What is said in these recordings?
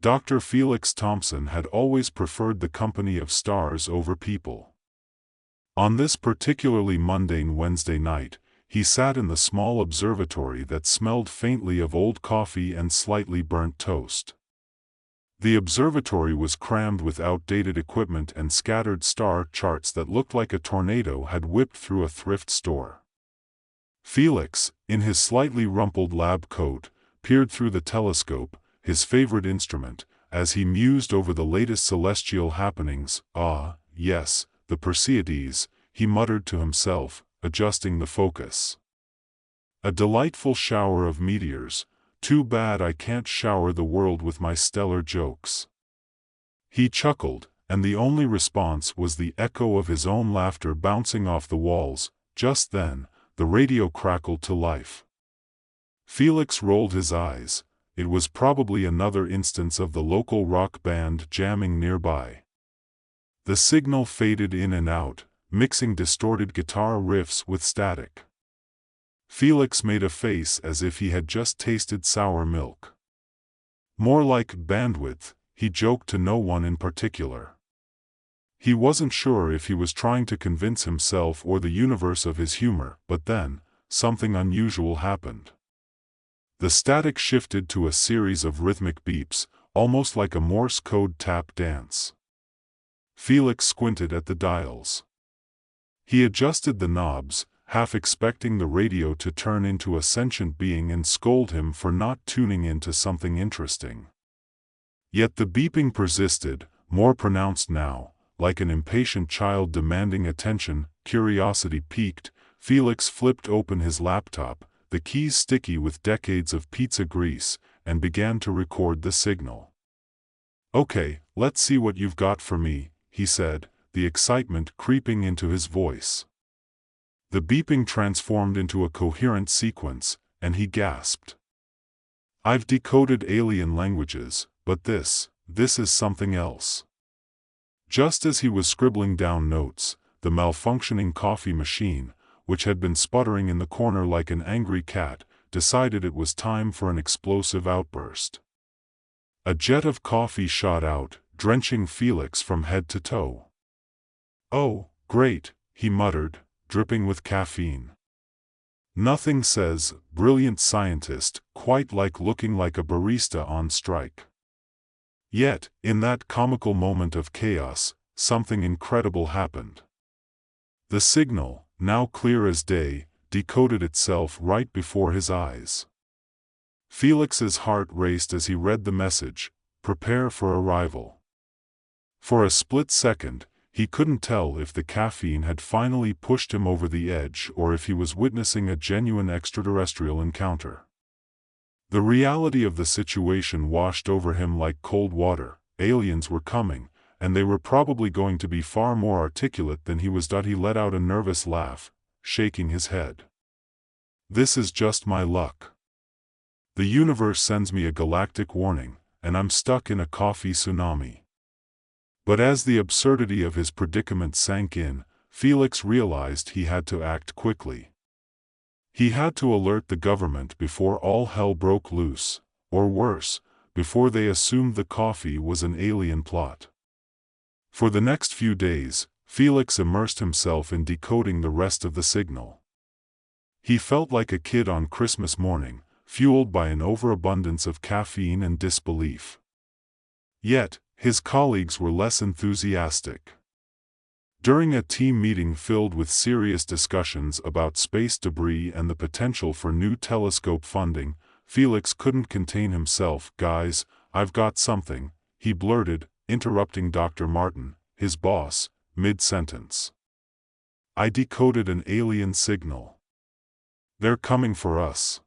Dr. Felix Thompson had always preferred the company of stars over people. On this particularly mundane Wednesday night, he sat in the small observatory that smelled faintly of old coffee and slightly burnt toast. The observatory was crammed with outdated equipment and scattered star charts that looked like a tornado had whipped through a thrift store. Felix, in his slightly rumpled lab coat, peered through the telescope, his favorite instrument, as he mused over the latest celestial happenings. "Ah, yes, the Perseids," he muttered to himself, adjusting the focus. "A delightful shower of meteors. Too bad I can't shower the world with my stellar jokes." He chuckled, and the only response was the echo of his own laughter bouncing off the walls. Just then, the radio crackled to life. Felix rolled his eyes. It was probably another instance of the local rock band jamming nearby. The signal faded in and out, mixing distorted guitar riffs with static. Felix made a face as if he had just tasted sour milk. "More like bandwidth," he joked to no one in particular. He wasn't sure if he was trying to convince himself or the universe of his humor, but then, something unusual happened. The static shifted to a series of rhythmic beeps, almost like a Morse code tap dance. Felix squinted at the dials. He adjusted the knobs, half expecting the radio to turn into a sentient being and scold him for not tuning into something interesting. Yet the beeping persisted, more pronounced now, like an impatient child demanding attention. Curiosity piqued, Felix flipped open his laptop, the keys sticky with decades of pizza grease, and began to record the signal. "Okay, let's see what you've got for me," he said, the excitement creeping into his voice. The beeping transformed into a coherent sequence, and he gasped. "I've decoded alien languages, but this is something else." Just as he was scribbling down notes, the malfunctioning coffee machine, which had been sputtering in the corner like an angry cat, decided it was time for an explosive outburst. A jet of coffee shot out, drenching Felix from head to toe. "Oh, great," he muttered, dripping with caffeine. Nothing says "brilliant scientist" quite like looking like a barista on strike. Yet, in that comical moment of chaos, something incredible happened. The signal, now clear as day, decoded itself right before his eyes. Felix's heart raced as he read the message, "Prepare for arrival." For a split second, he couldn't tell if the caffeine had finally pushed him over the edge or if he was witnessing a genuine extraterrestrial encounter. The reality of the situation washed over him like cold water. Aliens were coming, and they were probably going to be far more articulate than he was. He let out a nervous laugh, shaking his head. "This is just my luck. The universe sends me a galactic warning, and I'm stuck in a coffee tsunami." But as the absurdity of his predicament sank in, Felix realized he had to act quickly. He had to alert the government before all hell broke loose, or worse, before they assumed the coffee was an alien plot. For the next few days, Felix immersed himself in decoding the rest of the signal. He felt like a kid on Christmas morning, fueled by an overabundance of caffeine and disbelief. Yet, his colleagues were less enthusiastic. During a team meeting filled with serious discussions about space debris and the potential for new telescope funding, Felix couldn't contain himself. "Guys, I've got something," he blurted, interrupting Dr. Martin, his boss, mid-sentence. "I decoded an alien signal. They're coming for us."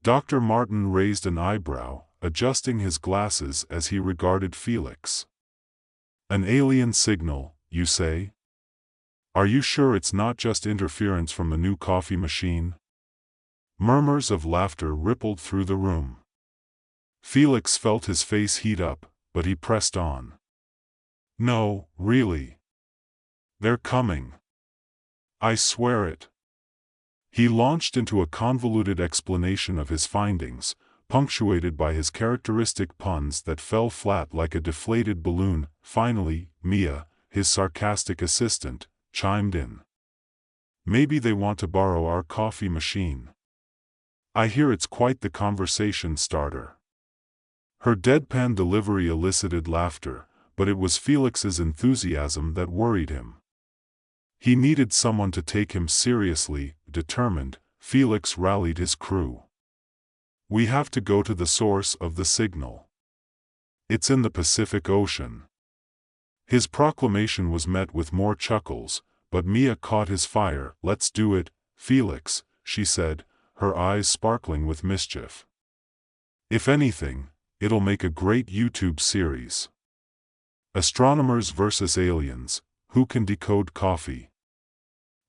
Dr. Martin raised an eyebrow, adjusting his glasses as he regarded Felix. "An alien signal, you say? Are you sure it's not just interference from the new coffee machine?" Murmurs of laughter rippled through the room. Felix felt his face heat up, but he pressed on. "No, really. They're coming. I swear it." He launched into a convoluted explanation of his findings, punctuated by his characteristic puns that fell flat like a deflated balloon. Finally, Mia, his sarcastic assistant, chimed in. "Maybe they want to borrow our coffee machine. I hear it's quite the conversation starter." Her deadpan delivery elicited laughter, but it was Felix's enthusiasm that worried him. He needed someone to take him seriously. Determined, Felix rallied his crew. "We have to go to the source of the signal. It's in the Pacific Ocean." His proclamation was met with more chuckles, but Mia caught his fire. "Let's do it, Felix," she said, her eyes sparkling with mischief. "If anything, it'll make a great YouTube series. Astronomers versus aliens, who can decode coffee?"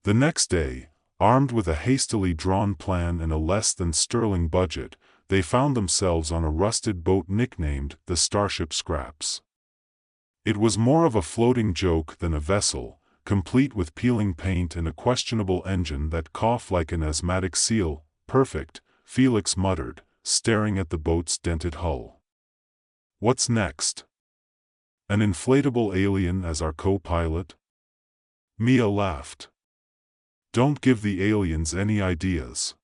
The next day, armed with a hastily drawn plan and a less than sterling budget, they found themselves on a rusted boat nicknamed the Starship Scraps. It was more of a floating joke than a vessel, complete with peeling paint and a questionable engine that coughed like an asthmatic seal. "Perfect," Felix muttered, staring at the boat's dented hull. "What's next? An inflatable alien as our co-pilot?" Mia laughed. "Don't give the aliens any ideas.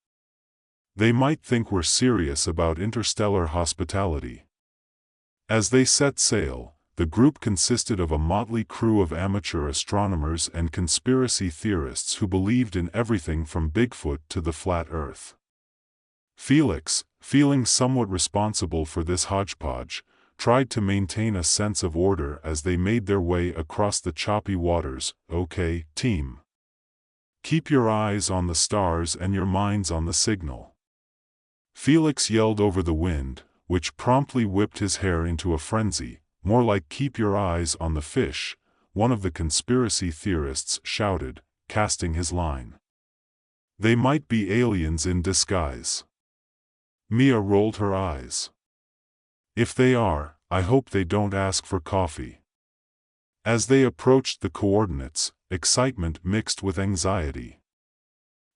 They might think we're serious about interstellar hospitality." As they set sail, the group consisted of a motley crew of amateur astronomers and conspiracy theorists who believed in everything from Bigfoot to the flat Earth. Felix, feeling somewhat responsible for this hodgepodge, tried to maintain a sense of order as they made their way across the choppy waters. "Okay, team. Keep your eyes on the stars and your minds on the signal." Felix yelled over the wind, which promptly whipped his hair into a frenzy. "More like keep your eyes on the fish," one of the conspiracy theorists shouted, casting his line. "They might be aliens in disguise." Mia rolled her eyes. "If they are, I hope they don't ask for coffee." As they approached the coordinates, excitement mixed with anxiety.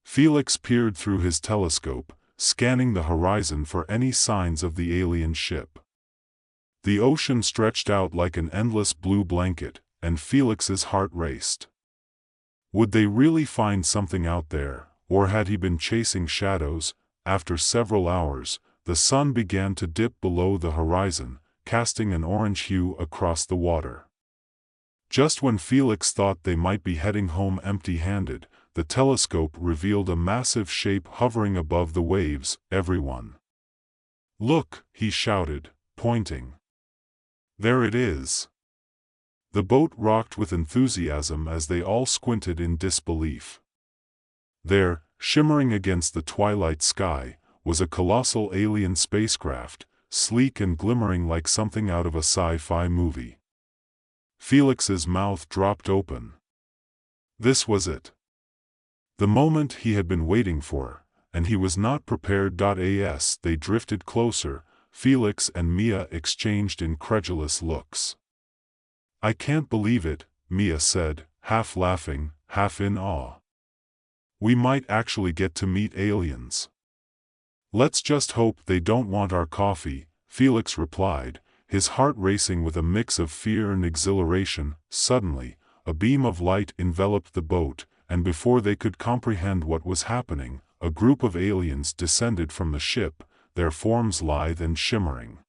Felix peered through his telescope, scanning the horizon for any signs of the alien ship. The ocean stretched out like an endless blue blanket, and Felix's heart raced. Would they really find something out there, or had he been chasing shadows? After several hours, the sun began to dip below the horizon, casting an orange hue across the water. Just when Felix thought they might be heading home empty-handed, the telescope revealed a massive shape hovering above the waves. "Everyone! Look!" he shouted, pointing. "There it is!" The boat rocked with enthusiasm as they all squinted in disbelief. There, shimmering against the twilight sky, was a colossal alien spacecraft, sleek and glimmering like something out of a sci-fi movie. Felix's mouth dropped open. This was it. The moment he had been waiting for, and he was not prepared. As they drifted closer, Felix and Mia exchanged incredulous looks. "I can't believe it," Mia said, half laughing, half in awe. "We might actually get to meet aliens." "Let's just hope they don't want our coffee," Felix replied, his heart racing with a mix of fear and exhilaration. Suddenly, a beam of light enveloped the boat, and before they could comprehend what was happening, a group of aliens descended from the ship, their forms lithe and shimmering.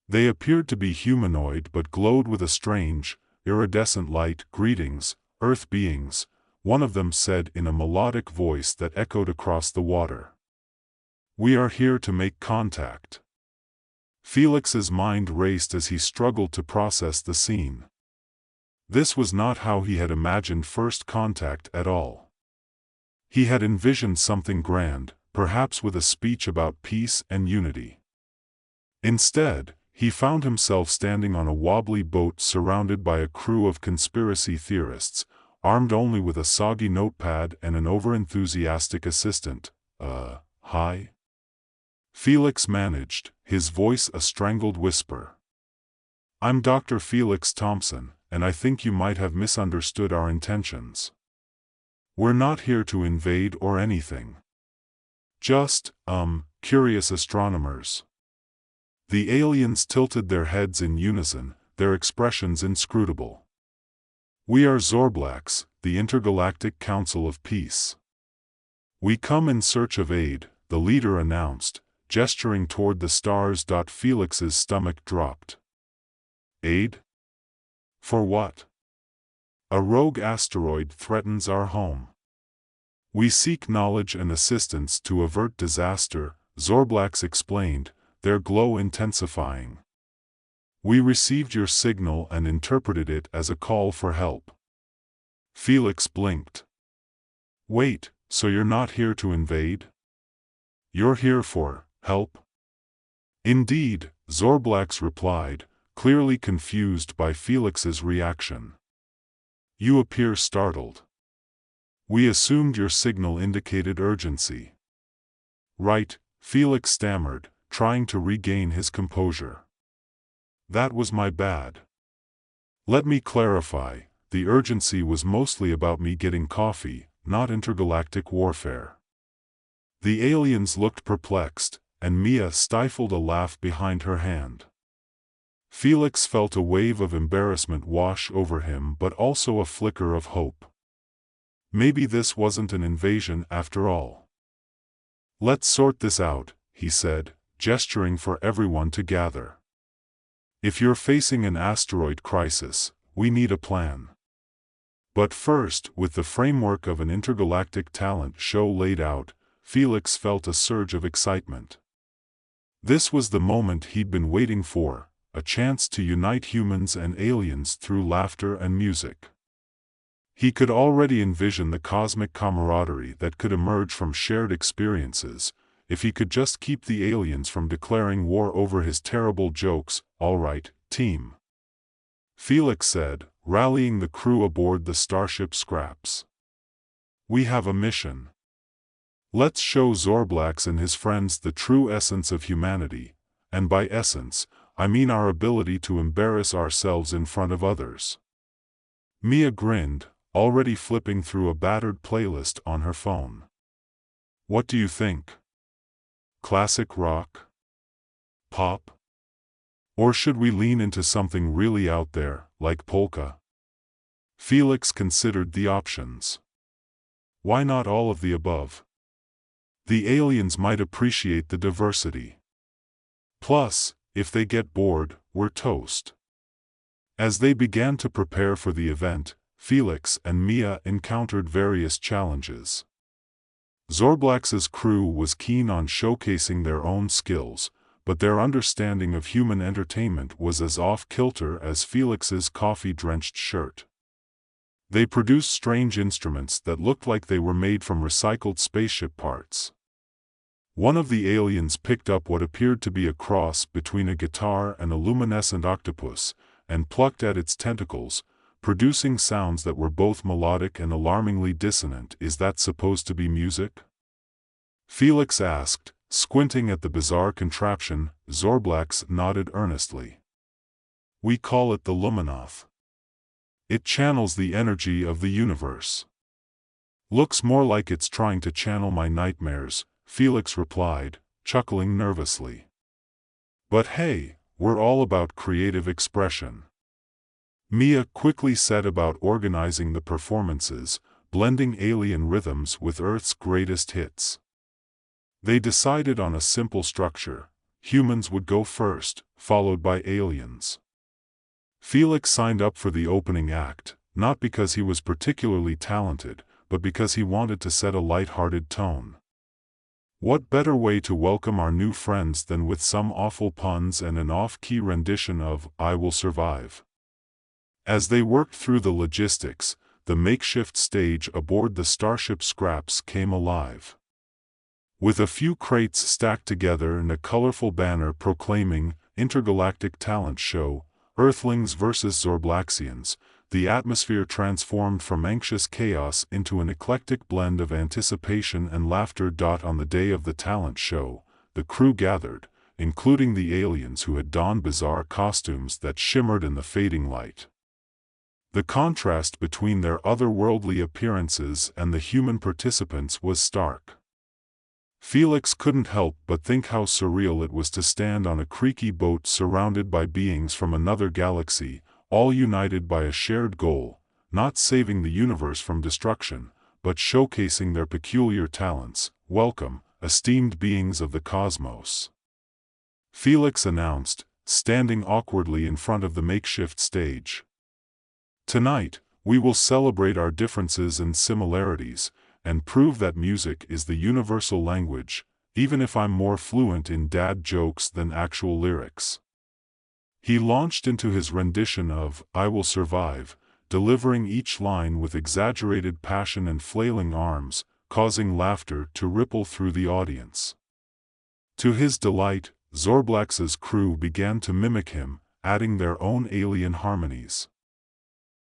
They appeared to be humanoid but glowed with a strange, iridescent light. "Greetings, Earth beings," one of them said in a melodic voice that echoed across the water. "We are here to make contact." Felix's mind raced as he struggled to process the scene. This was not how he had imagined first contact at all. He had envisioned something grand, perhaps with a speech about peace and unity. Instead, he found himself standing on a wobbly boat surrounded by a crew of conspiracy theorists, armed only with a soggy notepad and an over-enthusiastic assistant. Hi?" Felix managed, his voice a strangled whisper. "I'm Dr. Felix Thompson, and I think you might have misunderstood our intentions. We're not here to invade or anything. Just, curious astronomers. The aliens tilted their heads in unison, their expressions inscrutable. We are Zorblax, the Intergalactic Council of Peace. We come in search of aid, the leader announced, gesturing toward the stars. Felix's stomach dropped. Aid? For what? A rogue asteroid threatens our home. We seek knowledge and assistance to avert disaster, Zorblax explained, their glow intensifying. We received your signal and interpreted it as a call for help. Felix blinked. Wait, so you're not here to invade? You're here for help? Indeed, Zorblax replied, clearly confused by Felix's reaction. You appear startled. We assumed your signal indicated urgency. Right, Felix stammered, trying to regain his composure. That was my bad. Let me clarify, the urgency was mostly about me getting coffee, not intergalactic warfare. The aliens looked perplexed, and Mia stifled a laugh behind her hand. Felix felt a wave of embarrassment wash over him, but also a flicker of hope. Maybe this wasn't an invasion after all. Let's sort this out, he said, gesturing for everyone to gather. If you're facing an asteroid crisis, we need a plan. But first, with the framework of an intergalactic talent show laid out, Felix felt a surge of excitement. This was the moment he'd been waiting for, a chance to unite humans and aliens through laughter and music. He could already envision the cosmic camaraderie that could emerge from shared experiences, if he could just keep the aliens from declaring war over his terrible jokes. All right, team. Felix said, rallying the crew aboard the starship Scraps. We have a mission. Let's show Zorblax and his friends the true essence of humanity, and by essence, I mean our ability to embarrass ourselves in front of others. Mia grinned, already flipping through a battered playlist on her phone. What do you think? Classic rock? Pop? Or should we lean into something really out there, like polka? Felix considered the options. Why not all of the above? The aliens might appreciate the diversity. Plus, if they get bored, we're toast. As they began to prepare for the event, Felix and Mia encountered various challenges. Zorblax's crew was keen on showcasing their own skills, but their understanding of human entertainment was as off-kilter as Felix's coffee-drenched shirt. They produced strange instruments that looked like they were made from recycled spaceship parts. One of the aliens picked up what appeared to be a cross between a guitar and a luminescent octopus, and plucked at its tentacles, producing sounds that were both melodic and alarmingly dissonant. Is that supposed to be music? Felix asked, squinting at the bizarre contraption. Zorblax nodded earnestly. We call it the Luminoth. It channels the energy of the universe. Looks more like it's trying to channel my nightmares, Felix replied, chuckling nervously. But hey, we're all about creative expression. Mia quickly set about organizing the performances, blending alien rhythms with Earth's greatest hits. They decided on a simple structure: humans would go first, followed by aliens. Felix signed up for the opening act, not because he was particularly talented, but because he wanted to set a light-hearted tone. What better way to welcome our new friends than with some awful puns and an off-key rendition of "I Will Survive." As they worked through the logistics, the makeshift stage aboard the starship Scraps came alive. With a few crates stacked together and a colorful banner proclaiming "Intergalactic Talent Show, Earthlings vs. Zorblaxians," the atmosphere transformed from anxious chaos into an eclectic blend of anticipation and laughter. On the day of the talent show, the crew gathered, including the aliens who had donned bizarre costumes that shimmered in the fading light. The contrast between their otherworldly appearances and the human participants was stark. Felix couldn't help but think how surreal it was to stand on a creaky boat surrounded by beings from another galaxy, all united by a shared goal, not saving the universe from destruction, but showcasing their peculiar talents. "Welcome, esteemed beings of the cosmos," Felix announced, standing awkwardly in front of the makeshift stage. "Tonight, we will celebrate our differences and similarities, and prove that music is the universal language, even if I'm more fluent in dad jokes than actual lyrics." He launched into his rendition of "I Will Survive," delivering each line with exaggerated passion and flailing arms, causing laughter to ripple through the audience. To his delight, Zorblax's crew began to mimic him, adding their own alien harmonies.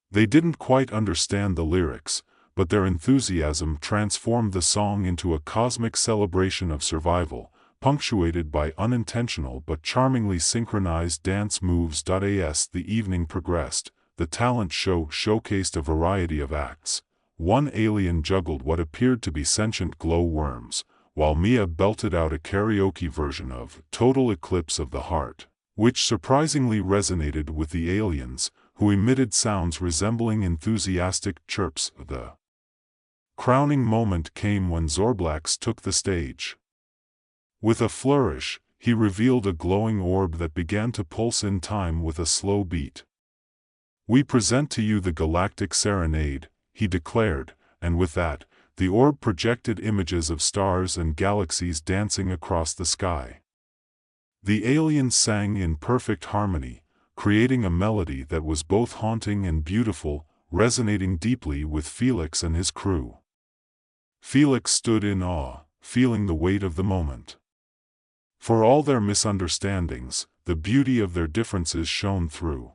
They didn't quite understand the lyrics, but their enthusiasm transformed the song into a cosmic celebration of survival, punctuated by unintentional but charmingly synchronized dance moves. As the evening progressed, the talent show showcased a variety of acts. One alien juggled what appeared to be sentient glow worms, while Mia belted out a karaoke version of "Total Eclipse of the Heart," which surprisingly resonated with the aliens, who emitted sounds resembling enthusiastic chirps. The crowning moment came when Zorblax took the stage. With a flourish, he revealed a glowing orb that began to pulse in time with a slow beat. "We present to you the Galactic Serenade," he declared, and with that, the orb projected images of stars and galaxies dancing across the sky. The aliens sang in perfect harmony, creating a melody that was both haunting and beautiful, resonating deeply with Felix and his crew. Felix stood in awe, feeling the weight of the moment. For all their misunderstandings, the beauty of their differences shone through.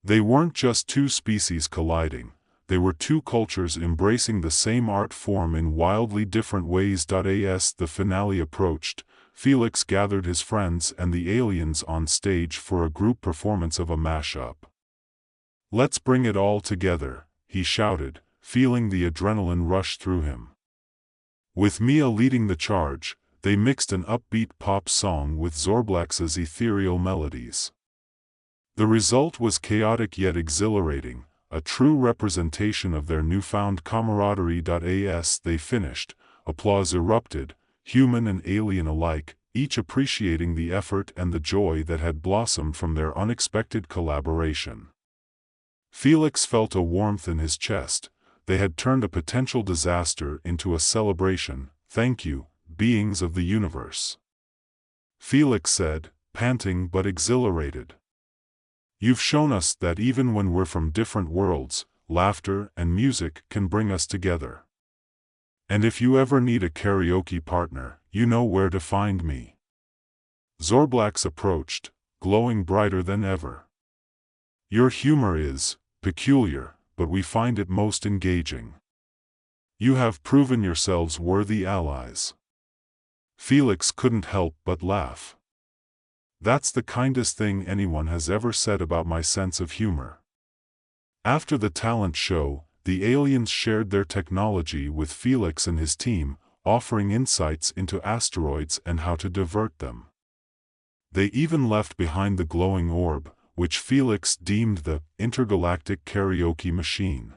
They weren't just two species colliding, they were two cultures embracing the same art form in wildly different ways. As the finale approached, Felix gathered his friends and the aliens on stage for a group performance of a mashup. "Let's bring it all together," he shouted, feeling the adrenaline rush through him. With Mia leading the charge, they mixed an upbeat pop song with Zorblax's ethereal melodies. The result was chaotic yet exhilarating, a true representation of their newfound camaraderie. As they finished, applause erupted, human and alien alike, each appreciating the effort and the joy that had blossomed from their unexpected collaboration. Felix felt a warmth in his chest. They had turned a potential disaster into a celebration. "Thank you, beings of the universe," Felix said, panting but exhilarated. "You've shown us that even when we're from different worlds, laughter and music can bring us together. And if you ever need a karaoke partner, you know where to find me." Zorblax approached, glowing brighter than ever. "Your humor is peculiar, but we find it most engaging. You have proven yourselves worthy allies." Felix couldn't help but laugh. "That's the kindest thing anyone has ever said about my sense of humor." After the talent show, the aliens shared their technology with Felix and his team, offering insights into asteroids and how to divert them. They even left behind the glowing orb, which Felix deemed the intergalactic karaoke machine.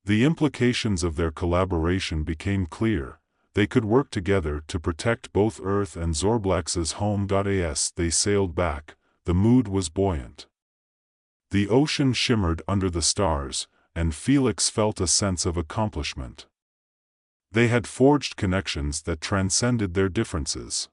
The implications of their collaboration became clear. They could work together to protect both Earth and Zorblax's home. As they sailed back, the mood was buoyant. The ocean shimmered under the stars, and Felix felt a sense of accomplishment. They had forged connections that transcended their differences.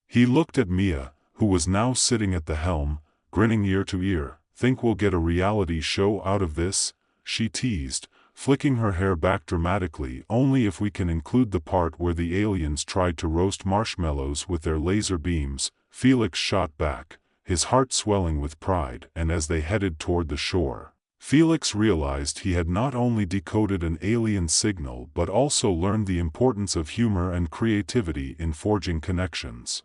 He looked at Mia, who was now sitting at the helm, grinning ear to ear. "Think we'll get a reality show out of this?" she teased, flicking her hair back dramatically. "Only if we can include the part where the aliens tried to roast marshmallows with their laser beams," Felix shot back, his heart swelling with pride. And as they headed toward the shore, Felix realized he had not only decoded an alien signal but also learned the importance of humor and creativity in forging connections.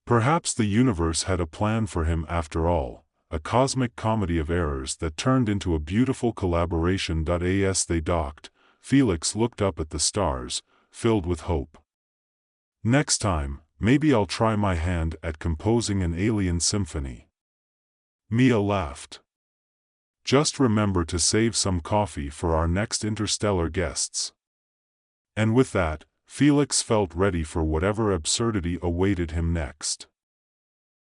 Perhaps the universe had a plan for him after all, a cosmic comedy of errors that turned into a beautiful collaboration. As they docked, Felix looked up at the stars, filled with hope. Next time, maybe I'll try my hand at composing an alien symphony. Mia laughed. Just remember to save some coffee for our next interstellar guests. And with that, Felix felt ready for whatever absurdity awaited him next.